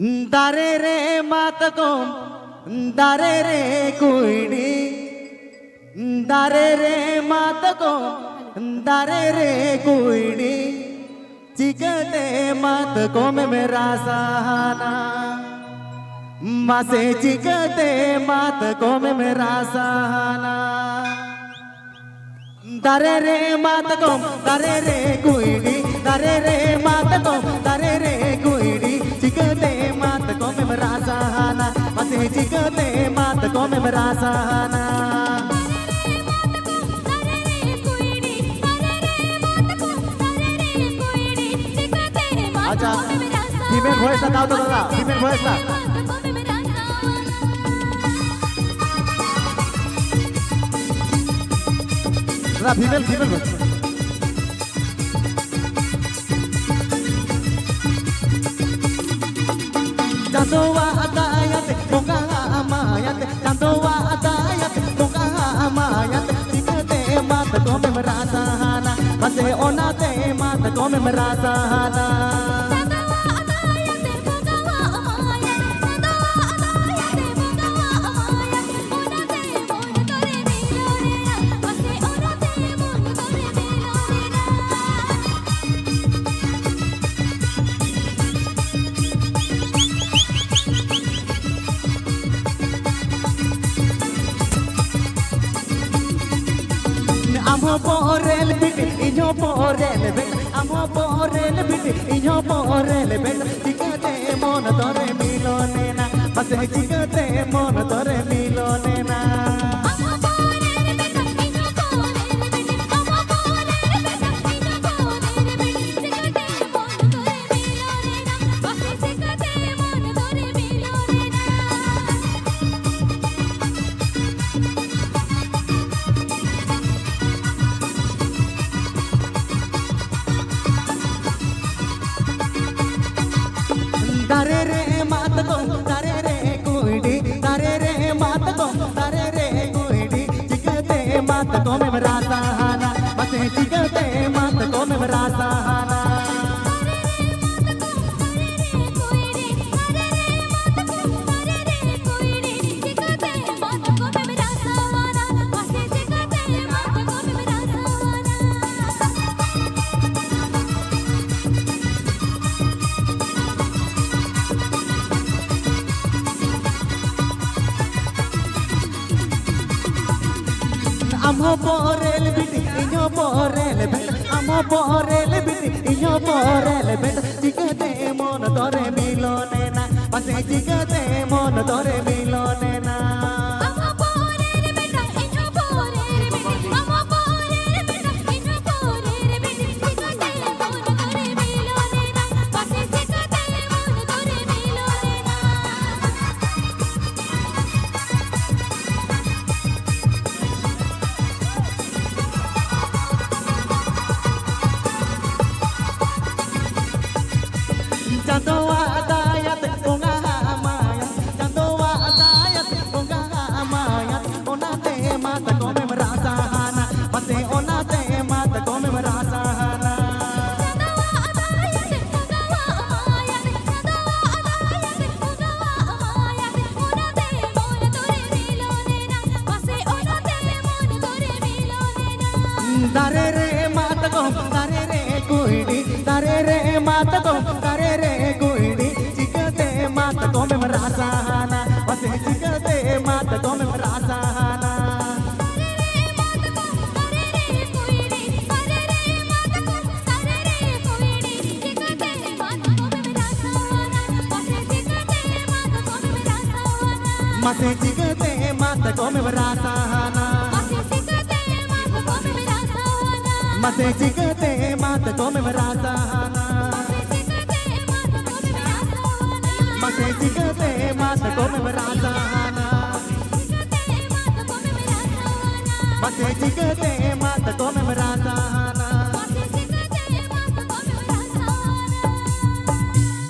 दारे रे मात को दारे रे कुईडी दारे रे मात को दारे रे कुईडी चिकते मात को में मेरा सहाना मासे चिकते मात को में मेरा सहाना दारे रे मात को दारे रे कुईडी दारे रे मात को दारे रे कुईडी चिकते मात को में मेरा सहाना मासे चिकते मात को में मेरा सहाना अच्छा फीमेल वॉइस लगाओ तो दादा फीमेल वॉइस ला दादा female voice Jandowa atayat bunga amayat Jandowa atayat bunga amayat Tikate mat ko me merasa hana Mase onate mat ko me merasa hana Amo porel biti, inyo porel bet. Amo porel biti, inyo porel bet. Chikate mon tore milone na, bas chikate mon tore milone na. Amo porel bet, inyo porel bet. Amo porel bet, inyo porel bet. Chikate mon tore milone na, bas chikate mon tore milone na. दारे रे मात को दारे रे कुईडी दारे रे मात को दारे रे कुईडी चिकते मात को में मेरा सहाना बसे चिकते मात को में मेरा Sahana Amo porel biti, inyo porel bet. Amo porel biti, inyo porel bet. Chikate mon tore milone na, base chikate mon tore milone na. Amo porel bet, inyo porel bet. Amo porel bet, inyo porel bet. Chikate mon tore milone na, base chikate mon tore milone na. Jandowa atayat bunga amayat Jandowa atayat bunga amayat Onate mata ko me merasa hana Mase onate mata ko me merasa hana Jandowa atayat bunga amayat Jandowa atayat bunga amayat Onate mon tore milone na Mase onate mon tore milone na Dare re mata ko dare re kuidi Dare re mata ko dare re कुईडी चिकते मात को में मेरा सहाना वसे चिकते मात को में मेरा सहाना मसे चिकते मात को में मेरा सहाना मसे चिकते मात को में मेरा Sahana Mase chikate mat ko me merasa hana Mase chikate mat ko me